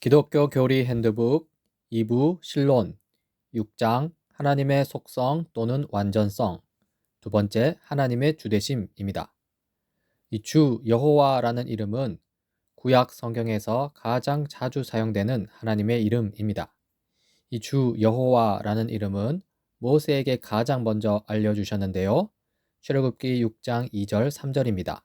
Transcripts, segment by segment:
기독교 교리 핸드북 2부 실론 6장 하나님의 속성 또는 완전성 두 번째 하나님의 주되심입니다. 이 주 여호와라는 이름은 구약 성경에서 가장 자주 사용되는 하나님의 이름입니다. 이 주 여호와라는 이름은 모세에게 가장 먼저 알려주셨는데요. 출애굽기 6장 2절 3절입니다.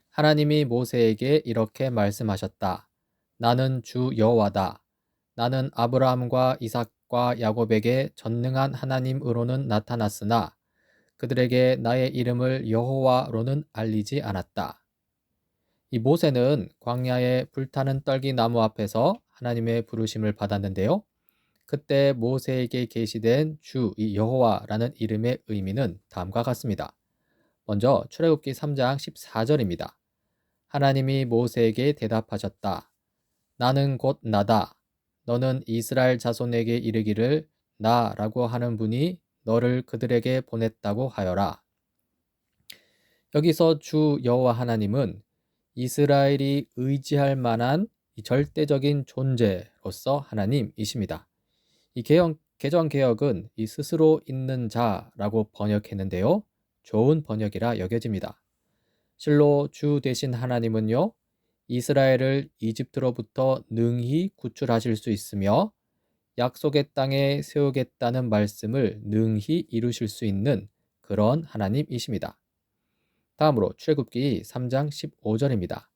하나님이 모세에게 이렇게 말씀하셨다. 나는 주 여호와다. 나는 아브라함과 이삭과 야곱에게 전능한 하나님으로는 나타났으나 그들에게 나의 이름을 여호와로는 알리지 않았다. 이 모세는 광야의 불타는 떨기나무 앞에서 하나님의 부르심을 받았는데요. 그때 모세에게 계시된 주 이 여호와라는 이름의 의미는 다음과 같습니다. 먼저 출애굽기 3장 14절입니다. 하나님이 모세에게 대답하셨다. 나는 곧 나다. 너는 이스라엘 자손에게 이르기를 나라고 하는 분이 너를 그들에게 보냈다고 하여라. 여기서 주 여호와 하나님은 이스라엘이 의지할 만한 절대적인 존재로서 하나님이십니다. 이 개정 개혁은 이 스스로 있는 자라고 번역했는데요. 좋은 번역이라 여겨집니다. 실로 주 되신 하나님은요. 이스라엘을 이집트로부터 능히 구출하실 수 있으며 약속의 땅에 세우겠다는 말씀을 능히 이루실 수 있는 그런 하나님이십니다. 다음으로 출애굽기 3장 15절입니다.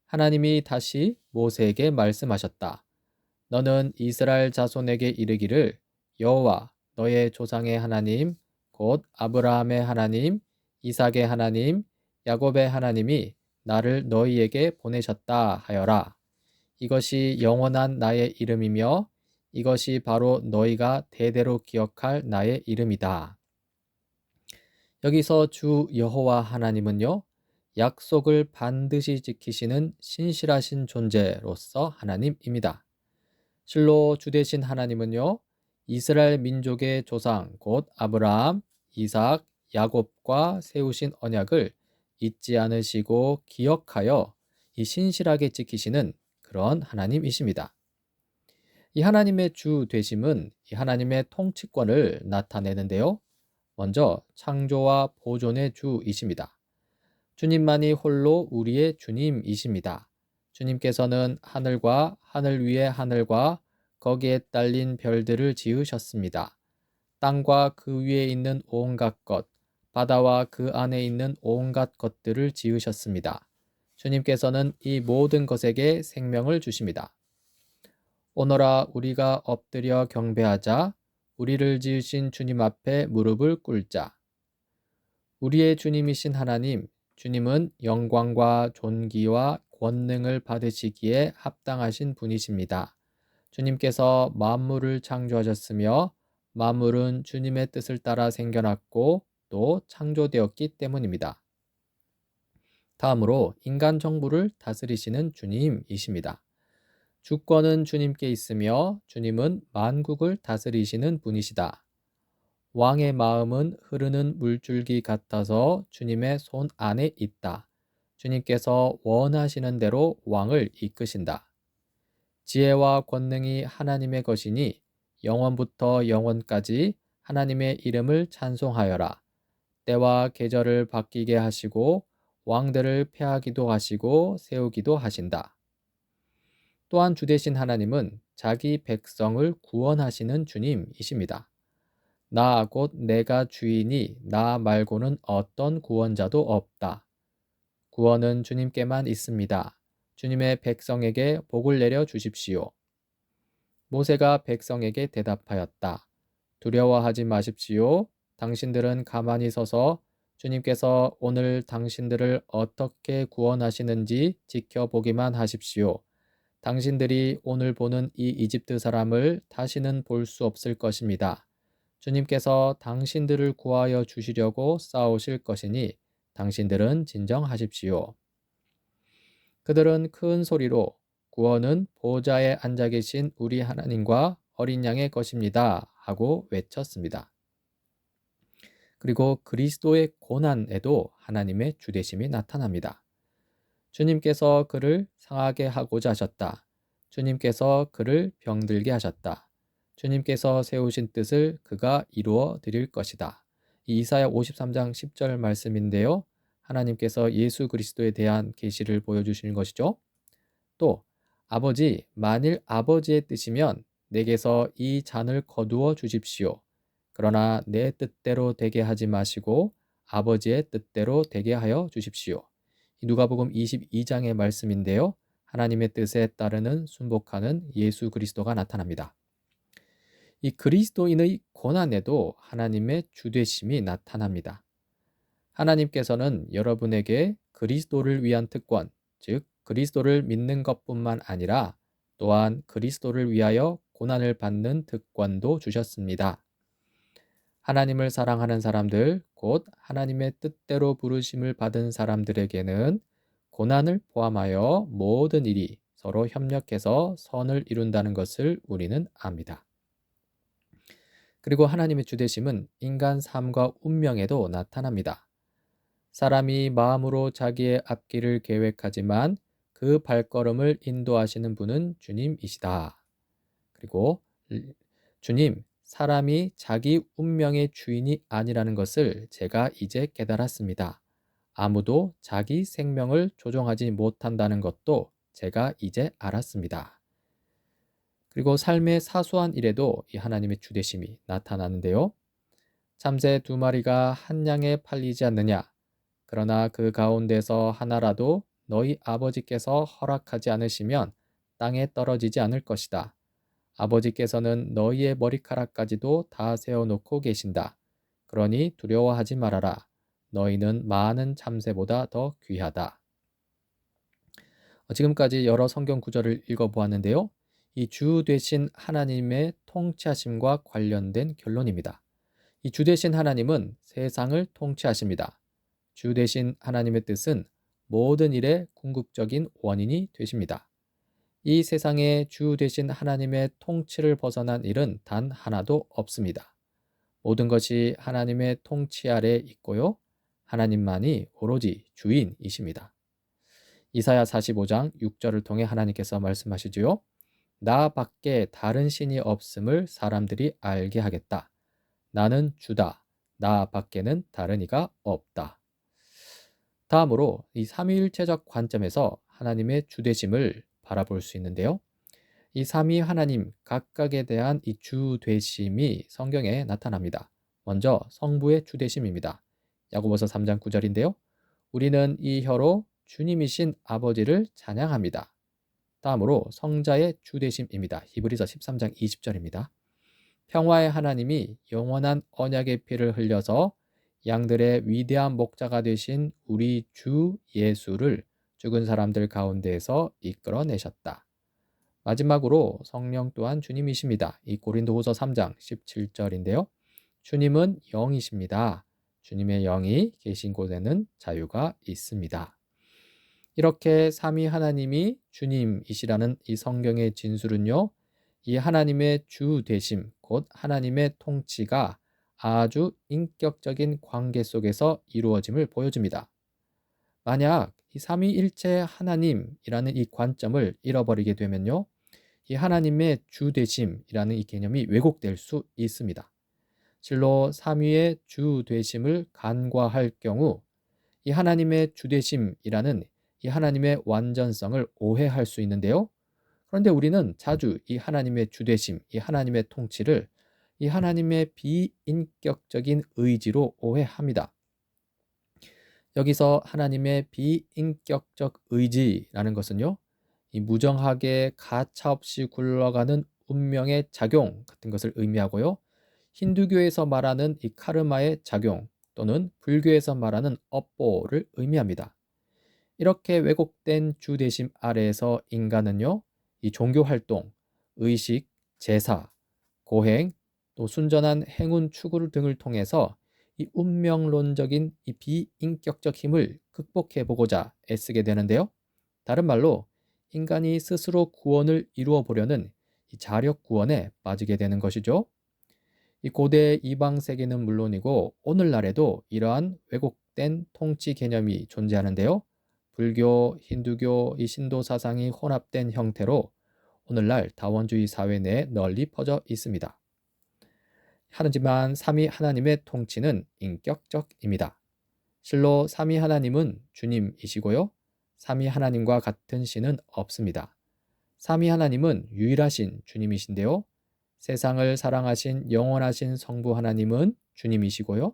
하나님이 다시 모세에게 말씀하셨다. 너는 이스라엘 자손에게 이르기를 여호와 너의 조상의 하나님 곧 아브라함의 하나님, 이삭의 하나님, 야곱의 하나님이 나를 너희에게 보내셨다 하여라. 이것이 영원한 나의 이름이며 이것이 바로 너희가 대대로 기억할 나의 이름이다. 여기서 주 여호와 하나님은요. 약속을 반드시 지키시는 신실하신 존재로서 하나님입니다. 실로 주되신 하나님은요. 이스라엘 민족의 조상 곧 아브라함, 이삭, 야곱과 세우신 언약을 잊지 않으시고 기억하여 이 신실하게 지키시는 그런 하나님이십니다. 이 하나님의 주 되심은 이 하나님의 통치권을 나타내는데요. 먼저 창조와 보존의 주이십니다. 주님만이 홀로 우리의 주님이십니다. 주님께서는 하늘과 하늘 위의 하늘과 거기에 딸린 별들을 지으셨습니다. 땅과 그 위에 있는 온갖 것, 바다와 그 안에 있는 온갖 것들을 지으셨습니다. 주님께서는 이 모든 것에게 생명을 주십니다. 오너라 우리가 엎드려 경배하자. 우리를 지으신 주님 앞에 무릎을 꿇자. 우리의 주님이신 하나님, 주님은 영광과 존귀와 권능을 받으시기에 합당하신 분이십니다. 주님께서 만물을 창조하셨으며 만물은 주님의 뜻을 따라 생겨났고 또 창조되었기 때문입니다. 다음으로 인간 정부를 다스리시는 주님이십니다. 주권은 주님께 있으며 주님은 만국을 다스리시는 분이시다. 왕의 마음은 흐르는 물줄기 같아서 주님의 손 안에 있다. 주님께서 원하시는 대로 왕을 이끄신다. 지혜와 권능이 하나님의 것이니 영원부터 영원까지 하나님의 이름을 찬송하여라. 때와 계절을 바뀌게 하시고 왕들을 폐하기도 하시고 세우기도 하신다. 또한 주되신 하나님은 자기 백성을 구원하시는 주님이십니다. 나 곧 내가 주이니 나 말고는 어떤 구원자도 없다. 구원은 주님께만 있습니다. 주님의 백성에게 복을 내려 주십시오. 모세가 백성에게 대답하였다. 두려워하지 마십시오. 당신들은 가만히 서서 주님께서 오늘 당신들을 어떻게 구원하시는지 지켜보기만 하십시오. 당신들이 오늘 보는 이 이집트 사람을 다시는 볼 수 없을 것입니다. 주님께서 당신들을 구하여 주시려고 싸우실 것이니 당신들은 진정하십시오. 그들은 큰 소리로 구원은 보좌에 앉아 계신 우리 하나님과 어린 양의 것입니다 하고 외쳤습니다. 그리고 그리스도의 고난에도 하나님의 주되심이 나타납니다. 주님께서 그를 상하게 하고자 하셨다. 주님께서 그를 병들게 하셨다. 주님께서 세우신 뜻을 그가 이루어 드릴 것이다. 이 이사야 53장 10절 말씀인데요. 하나님께서 예수 그리스도에 대한 계시를 보여주시는 것이죠. 또 아버지, 만일 아버지의 뜻이면 내게서 이 잔을 거두어 주십시오. 그러나 내 뜻대로 되게 하지 마시고 아버지의 뜻대로 되게 하여 주십시오. 누가복음 22장의 말씀인데요. 하나님의 뜻에 따르는 순복하는 예수 그리스도가 나타납니다. 이 그리스도인의 고난에도 하나님의 주되심이 나타납니다. 하나님께서는 여러분에게 그리스도를 위한 특권, 즉 그리스도를 믿는 것뿐만 아니라 또한 그리스도를 위하여 고난을 받는 특권도 주셨습니다. 하나님을 사랑하는 사람들, 곧 하나님의 뜻대로 부르심을 받은 사람들에게는 고난을 포함하여 모든 일이 서로 협력해서 선을 이룬다는 것을 우리는 압니다. 그리고 하나님의 주되심은 인간 삶과 운명에도 나타납니다. 사람이 마음으로 자기의 앞길을 계획하지만 그 발걸음을 인도하시는 분은 주님이시다. 그리고 주님, 사람이 자기 운명의 주인이 아니라는 것을 제가 이제 깨달았습니다. 아무도 자기 생명을 조종하지 못한다는 것도 제가 이제 알았습니다. 그리고 삶의 사소한 일에도 이 하나님의 주되심이 나타나는데요. 참새 2마리가 한 양에 팔리지 않느냐? 그러나 그 가운데서 하나라도 너희 아버지께서 허락하지 않으시면 땅에 떨어지지 않을 것이다. 아버지께서는 너희의 머리카락까지도 다 세워놓고 계신다. 그러니 두려워하지 말아라. 너희는 많은 참새보다 더 귀하다. 지금까지 여러 성경 구절을 읽어보았는데요. 이 주 되신 하나님의 통치하심과 관련된 결론입니다. 이 주 되신 하나님은 세상을 통치하십니다. 주 되신 하나님의 뜻은 모든 일의 궁극적인 원인이 되십니다. 이 세상에 주 되신 하나님의 통치를 벗어난 일은 단 하나도 없습니다. 모든 것이 하나님의 통치 아래 있고요. 하나님만이 오로지 주인이십니다. 이사야 45장 6절을 통해 하나님께서 말씀하시지요. 나 밖에 다른 신이 없음을 사람들이 알게 하겠다. 나는 주다. 나 밖에는 다른 이가 없다. 다음으로 이 삼위일체적 관점에서 하나님의 주되심을 바라볼 수 있는데요. 이 삼위 하나님 각각에 대한 이 주되심이 성경에 나타납니다. 먼저 성부의 주되심입니다. 야고보서 3장 9절인데요. 우리는 이 혀로 주님이신 아버지를 찬양합니다. 다음으로 성자의 주되심입니다. 히브리서 13장 20절입니다. 평화의 하나님이 영원한 언약의 피를 흘려서 양들의 위대한 목자가 되신 우리 주 예수를 죽은 사람들 가운데에서 이끌어내셨다. 마지막으로 성령 또한 주님이십니다. 이 고린도후서 3장 17절인데요. 주님은 영이십니다. 주님의 영이 계신 곳에는 자유가 있습니다. 이렇게 삼위 하나님이 주님이시라는 이 성경의 진술은요. 이 하나님의 주 되심, 곧 하나님의 통치가 아주 인격적인 관계 속에서 이루어짐을 보여줍니다. 만약 이 삼위일체 하나님이라는 이 관점을 잃어버리게 되면요. 이 하나님의 주되심이라는 이 개념이 왜곡될 수 있습니다. 실로 삼위의 주되심을 간과할 경우 이 하나님의 주되심이라는 이 하나님의 완전성을 오해할 수 있는데요. 그런데 우리는 자주 이 하나님의 주되심, 이 하나님의 통치를 이 하나님의 비인격적인 의지로 오해합니다. 여기서 하나님의 비인격적 의지라는 것은요, 이 무정하게 가차없이 굴러가는 운명의 작용 같은 것을 의미하고요. 힌두교에서 말하는 이 카르마의 작용 또는 불교에서 말하는 업보를 의미합니다. 이렇게 왜곡된 주되심 아래에서 인간은요, 이 종교 활동, 의식, 제사, 고행, 또 순전한 행운 추구 등을 통해서 이 운명론적인 이 비인격적 힘을 극복해 보고자 애쓰게 되는데요. 다른 말로 인간이 스스로 구원을 이루어 보려는 이 자력 구원에 빠지게 되는 것이죠. 이 고대 이방 세계는 물론이고 오늘날에도 이러한 왜곡된 통치 개념이 존재하는데요. 불교, 힌두교, 이 신도 사상이 혼합된 형태로 오늘날 다원주의 사회 내에 널리 퍼져 있습니다. 하지만 삼위 하나님의 통치는 인격적입니다. 실로 삼위 하나님은 주님이시고요. 삼위 하나님과 같은 신은 없습니다. 삼위 하나님은 유일하신 주님이신데요. 세상을 사랑하신 영원하신 성부 하나님은 주님이시고요.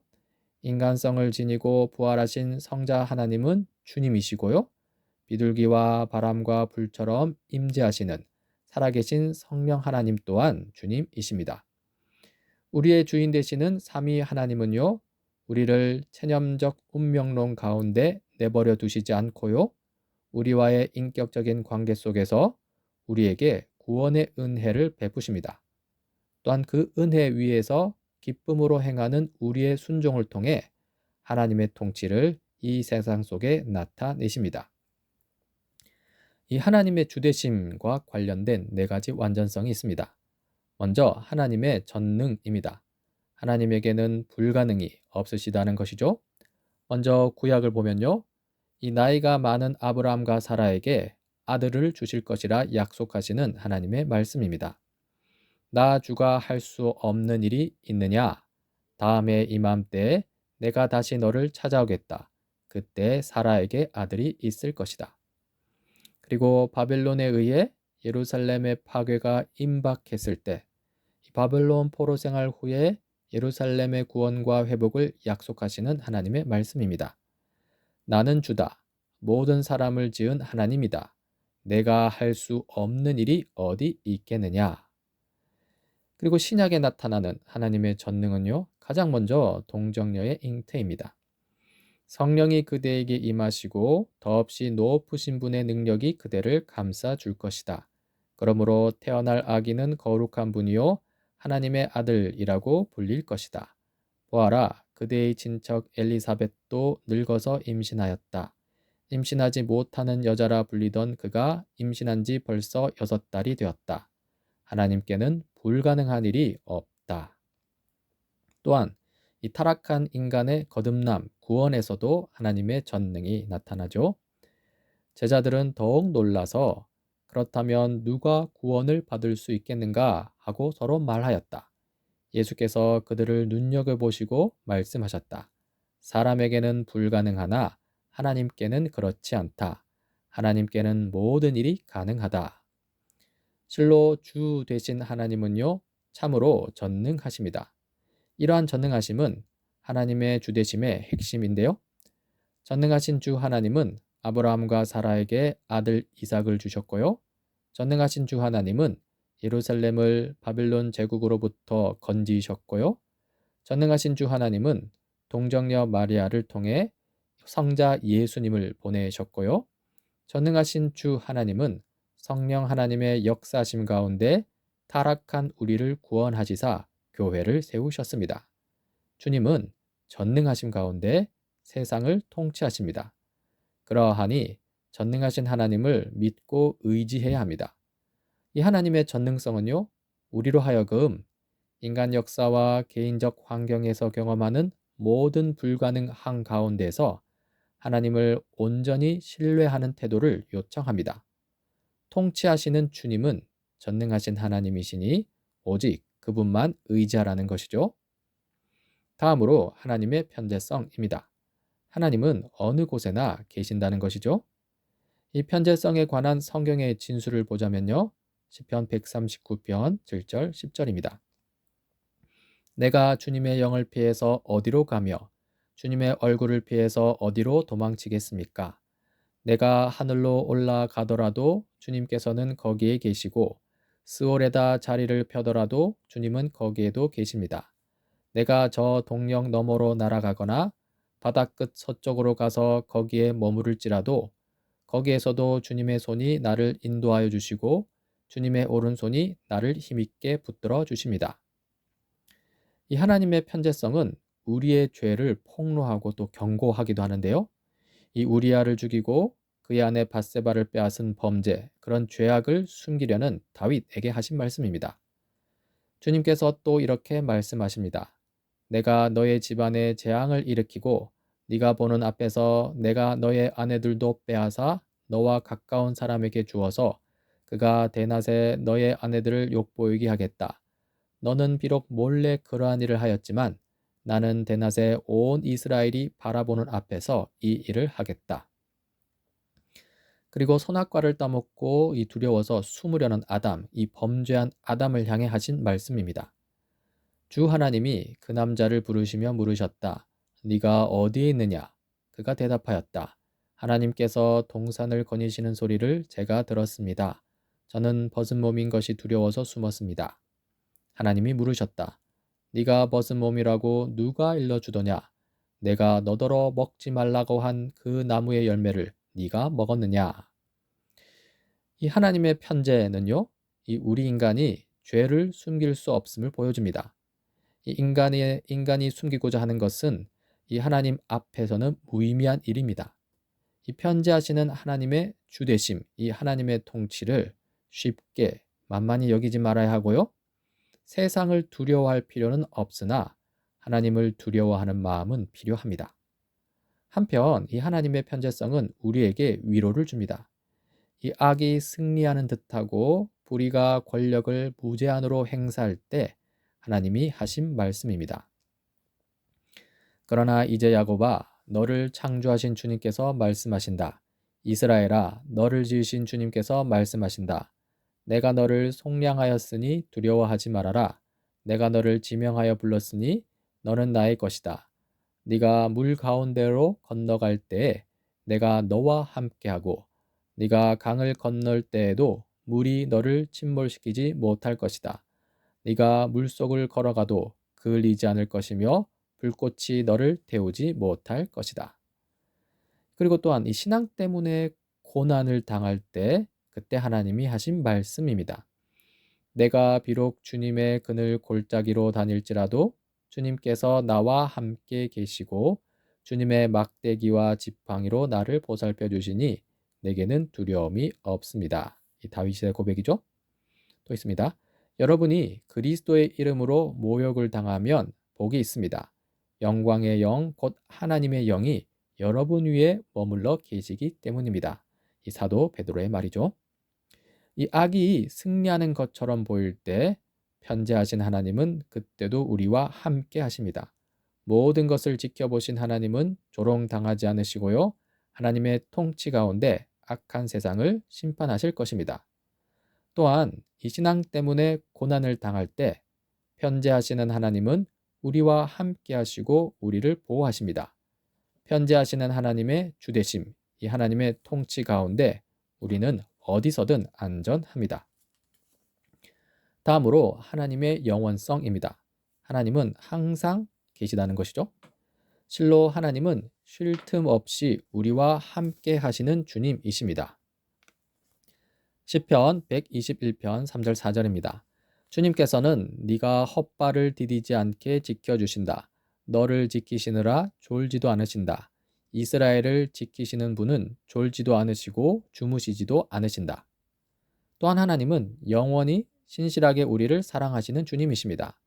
인간성을 지니고 부활하신 성자 하나님은 주님이시고요. 비둘기와 바람과 불처럼 임재하시는 살아계신 성령 하나님 또한 주님이십니다. 우리의 주인 되시는 삼위 하나님은요, 우리를 체념적 운명론 가운데 내버려 두시지 않고요, 우리와의 인격적인 관계 속에서 우리에게 구원의 은혜를 베푸십니다. 또한 그 은혜 위에서 기쁨으로 행하는 우리의 순종을 통해 하나님의 통치를 이 세상 속에 나타내십니다. 이 하나님의 주되심과 관련된 네 가지 완전성이 있습니다. 먼저 하나님의 전능입니다. 하나님에게는 불가능이 없으시다는 것이죠. 먼저 구약을 보면요. 이 나이가 많은 아브라함과 사라에게 아들을 주실 것이라 약속하시는 하나님의 말씀입니다. 나 주가 할 수 없는 일이 있느냐? 다음에 이맘때에 내가 다시 너를 찾아오겠다. 그때 사라에게 아들이 있을 것이다. 그리고 바벨론에 의해 예루살렘의 파괴가 임박했을 때 바벨론 포로 생활 후에 예루살렘의 구원과 회복을 약속하시는 하나님의 말씀입니다. 나는 주다. 모든 사람을 지은 하나님이다. 내가 할 수 없는 일이 어디 있겠느냐. 그리고 신약에 나타나는 하나님의 전능은요, 가장 먼저 동정녀의 잉태입니다. 성령이 그대에게 임하시고 더없이 높으신 분의 능력이 그대를 감싸 줄 것이다. 그러므로 태어날 아기는 거룩한 분이요 하나님의 아들이라고 불릴 것이다. 보아라, 그대의 친척 엘리사벳도 늙어서 임신하였다. 임신하지 못하는 여자라 불리던 그가 임신한 지 벌써 6달이 되었다. 하나님께는 불가능한 일이 없다. 또한 이 타락한 인간의 거듭남, 구원에서도 하나님의 전능이 나타나죠. 제자들은 더욱 놀라서 그렇다면 누가 구원을 받을 수 있겠는가 하고 서로 말하였다. 예수께서 그들을 눈여겨보시고 말씀하셨다. 사람에게는 불가능하나 하나님께는 그렇지 않다. 하나님께는 모든 일이 가능하다. 실로 주 되신 하나님은요, 참으로 전능하십니다. 이러한 전능하심은 하나님의 주되심의 핵심인데요. 전능하신 주 하나님은 아브라함과 사라에게 아들 이삭을 주셨고요. 전능하신 주 하나님은 예루살렘을 바벨론 제국으로부터 건지셨고요. 전능하신 주 하나님은 동정녀 마리아를 통해 성자 예수님을 보내셨고요. 전능하신 주 하나님은 성령 하나님의 역사심 가운데 타락한 우리를 구원하시사 교회를 세우셨습니다. 주님은 전능하심 가운데 세상을 통치하십니다. 그러하니 전능하신 하나님을 믿고 의지해야 합니다. 이 하나님의 전능성은요, 우리로 하여금 인간 역사와 개인적 환경에서 경험하는 모든 불가능한 가운데서 하나님을 온전히 신뢰하는 태도를 요청합니다. 통치하시는 주님은 전능하신 하나님이시니 오직 그분만 의지하라는 것이죠. 다음으로 하나님의 편재성입니다. 하나님은 어느 곳에나 계신다는 것이죠. 이 편재성에 관한 성경의 진술을 보자면요. 시편 139편 7절 10절입니다. 내가 주님의 영을 피해서 어디로 가며 주님의 얼굴을 피해서 어디로 도망치겠습니까? 내가 하늘로 올라가더라도 주님께서는 거기에 계시고 스올에다 자리를 펴더라도 주님은 거기에도 계십니다. 내가 저 동력 너머로 날아가거나 바다끝 서쪽으로 가서 거기에 머무를지라도 거기에서도 주님의 손이 나를 인도하여 주시고 주님의 오른손이 나를 힘있게 붙들어 주십니다. 이 하나님의 편재성은 우리의 죄를 폭로하고 또 경고하기도 하는데요. 이 우리아를 죽이고 그의 아내 밧세바를 빼앗은 범죄, 그런 죄악을 숨기려는 다윗에게 하신 말씀입니다. 주님께서 또 이렇게 말씀하십니다. 내가 너의 집안에 재앙을 일으키고 네가 보는 앞에서 내가 너의 아내들도 빼앗아 너와 가까운 사람에게 주어서 그가 대낮에 너의 아내들을 욕보이게 하겠다. 너는 비록 몰래 그러한 일을 하였지만 나는 대낮에 온 이스라엘이 바라보는 앞에서 이 일을 하겠다. 그리고 선악과를 따먹고 이 두려워서 숨으려는 아담, 이 범죄한 아담을 향해 하신 말씀입니다. 주 하나님이 그 남자를 부르시며 물으셨다. 네가 어디에 있느냐? 그가 대답하였다. 하나님께서 동산을 거니시는 소리를 제가 들었습니다. 저는 벗은 몸인 것이 두려워서 숨었습니다. 하나님이 물으셨다. 네가 벗은 몸이라고 누가 일러주더냐? 내가 너더러 먹지 말라고 한 그 나무의 열매를 네가 먹었느냐? 이 하나님의 편재는요, 이 우리 인간이 죄를 숨길 수 없음을 보여줍니다. 이 인간이 숨기고자 하는 것은 이 하나님 앞에서는 무의미한 일입니다. 이 편재하시는 하나님의 주대심, 이 하나님의 통치를 쉽게 만만히 여기지 말아야 하고요. 세상을 두려워할 필요는 없으나 하나님을 두려워하는 마음은 필요합니다. 한편 이 하나님의 편재성은 우리에게 위로를 줍니다. 이 악이 승리하는 듯하고 불의가 권력을 무제한으로 행사할 때 하나님이 하신 말씀입니다. 그러나 이제 야곱아, 너를 창조하신 주님께서 말씀하신다. 이스라엘아, 너를 지으신 주님께서 말씀하신다. 내가 너를 속량하였으니 두려워하지 말아라. 내가 너를 지명하여 불렀으니 너는 나의 것이다. 네가 물 가운데로 건너갈 때에 내가 너와 함께하고 네가 강을 건널 때에도 물이 너를 침몰시키지 못할 것이다. 네가 물속을 걸어가도 그을리지 않을 것이며 불꽃이 너를 태우지 못할 것이다. 그리고 또한 이 신앙 때문에 고난을 당할 때 그때 하나님이 하신 말씀입니다. 내가 비록 주님의 그늘 골짜기로 다닐지라도 주님께서 나와 함께 계시고 주님의 막대기와 지팡이로 나를 보살펴 주시니 내게는 두려움이 없습니다. 이 다윗의 고백이죠. 또 있습니다. 여러분이 그리스도의 이름으로 모욕을 당하면 복이 있습니다. 영광의 영, 곧 하나님의 영이 여러분 위에 머물러 계시기 때문입니다. 이 사도 베드로의 말이죠. 이 악이 승리하는 것처럼 보일 때 편재하신 하나님은 그때도 우리와 함께 하십니다. 모든 것을 지켜보신 하나님은 조롱당하지 않으시고요. 하나님의 통치 가운데 악한 세상을 심판하실 것입니다. 또한 이 신앙 때문에 고난을 당할 때 편재하시는 하나님은 우리와 함께 하시고 우리를 보호하십니다. 편재하시는 하나님의 주대심, 이 하나님의 통치 가운데 우리는 어디서든 안전합니다. 다음으로 하나님의 영원성입니다. 하나님은 항상 계시다는 것이죠. 실로 하나님은 쉴 틈 없이 우리와 함께 하시는 주님이십니다. 시편 121편 3절 4절입니다. 주님께서는 네가 헛발을 디디지 않게 지켜주신다. 너를 지키시느라 졸지도 않으신다. 이스라엘을 지키시는 분은 졸지도 않으시고 주무시지도 않으신다. 또한 하나님은 영원히 신실하게 우리를 사랑하시는 주님이십니다.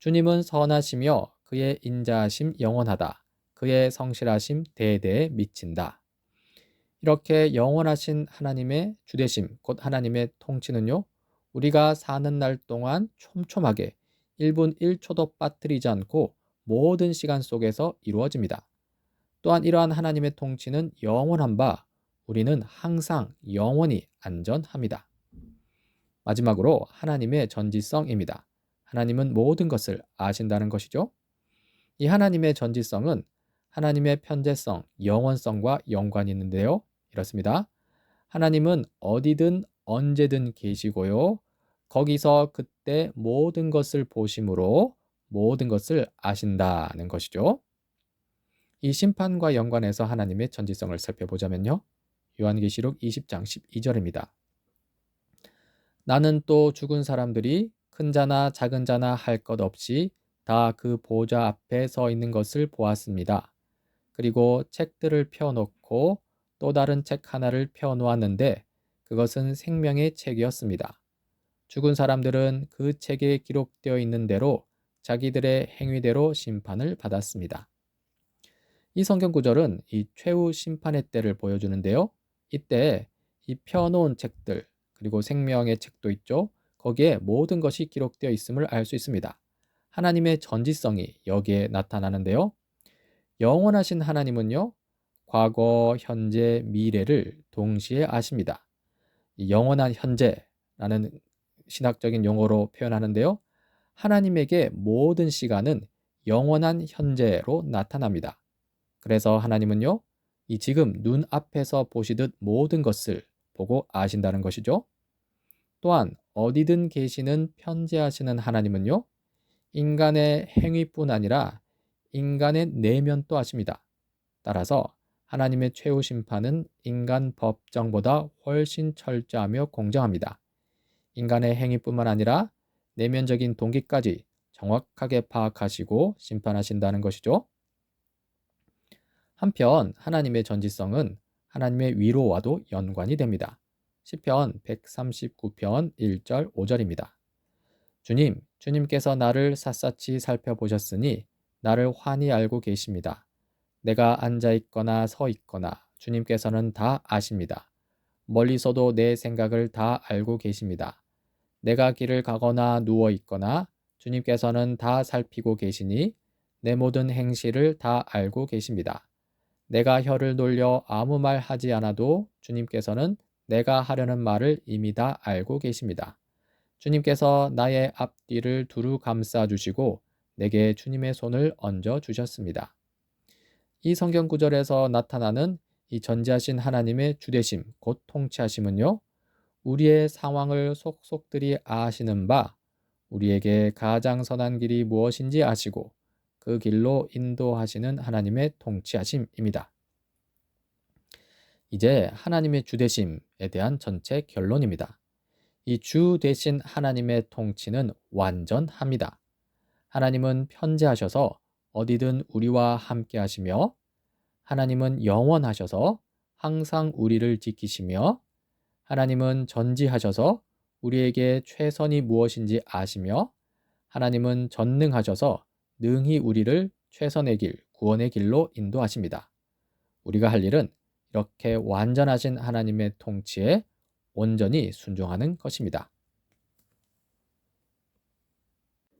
주님은 선하시며 그의 인자하심 영원하다. 그의 성실하심 대대에 미친다. 이렇게 영원하신 하나님의 주대심, 곧 하나님의 통치는요, 우리가 사는 날 동안 촘촘하게 1분 1초도 빠뜨리지 않고 모든 시간 속에서 이루어집니다. 또한 이러한 하나님의 통치는 영원한 바 우리는 항상 영원히 안전합니다. 마지막으로 하나님의 전지성입니다. 하나님은 모든 것을 아신다는 것이죠. 이 하나님의 전지성은 하나님의 편재성, 영원성과 연관이 있는데요. 이렇습니다. 하나님은 어디든 언제든 계시고요. 거기서 그때 모든 것을 보심으로 모든 것을 아신다는 것이죠. 이 심판과 연관해서 하나님의 전지성을 살펴보자면요. 요한계시록 20장 12절입니다. 나는 또 죽은 사람들이 큰 자나 작은 자나 할 것 없이 다 그 보좌 앞에 서 있는 것을 보았습니다. 그리고 책들을 펴놓고 또 다른 책 하나를 펴놓았는데 그것은 생명의 책이었습니다. 죽은 사람들은 그 책에 기록되어 있는 대로 자기들의 행위대로 심판을 받았습니다. 이 성경 구절은 이 최후 심판의 때를 보여주는데요. 이때 이 펴놓은 책들, 그리고 생명의 책도 있죠. 거기에 모든 것이 기록되어 있음을 알 수 있습니다. 하나님의 전지성이 여기에 나타나는데요. 영원하신 하나님은요, 과거, 현재, 미래를 동시에 아십니다. 이 영원한 현재라는 신학적인 용어로 표현하는데요. 하나님에게 모든 시간은 영원한 현재로 나타납니다. 그래서 하나님은요, 이 지금 눈앞에서 보시듯 모든 것을 보고 아신다는 것이죠. 또한 어디든 계시는 편재하시는 하나님은요, 인간의 행위뿐 아니라 인간의 내면도 아십니다. 따라서 하나님의 최후 심판은 인간 법정보다 훨씬 철저하며 공정합니다. 인간의 행위뿐만 아니라 내면적인 동기까지 정확하게 파악하시고 심판하신다는 것이죠. 한편 하나님의 전지성은 하나님의 위로와도 연관이 됩니다. 시편 139편 1절 5절입니다. 주님께서 나를 샅샅이 살펴보셨으니 나를 환히 알고 계십니다. 내가 앉아 있거나 서 있거나 주님께서는 다 아십니다. 멀리서도 내 생각을 다 알고 계십니다. 내가 길을 가거나 누워 있거나 주님께서는 다 살피고 계시니 내 모든 행실을 다 알고 계십니다. 내가 혀를 놀려 아무 말 하지 않아도 주님께서는 내가 하려는 말을 이미 다 알고 계십니다. 주님께서 나의 앞뒤를 두루 감싸 주시고 내게 주님의 손을 얹어 주셨습니다. 이 성경 구절에서 나타나는 이 전지하신 하나님의 주되심, 곧 통치하심은요, 우리의 상황을 속속들이 아시는 바, 우리에게 가장 선한 길이 무엇인지 아시고 그 길로 인도하시는 하나님의 통치하심입니다. 이제 하나님의 주되심에 대한 전체 결론입니다. 이 주 대신 하나님의 통치는 완전합니다. 하나님은 편재하셔서 어디든 우리와 함께 하시며, 하나님은 영원하셔서 항상 우리를 지키시며, 하나님은 전지하셔서 우리에게 최선이 무엇인지 아시며, 하나님은 전능하셔서 능히 우리를 최선의 길, 구원의 길로 인도하십니다. 우리가 할 일은 이렇게 완전하신 하나님의 통치에 온전히 순종하는 것입니다.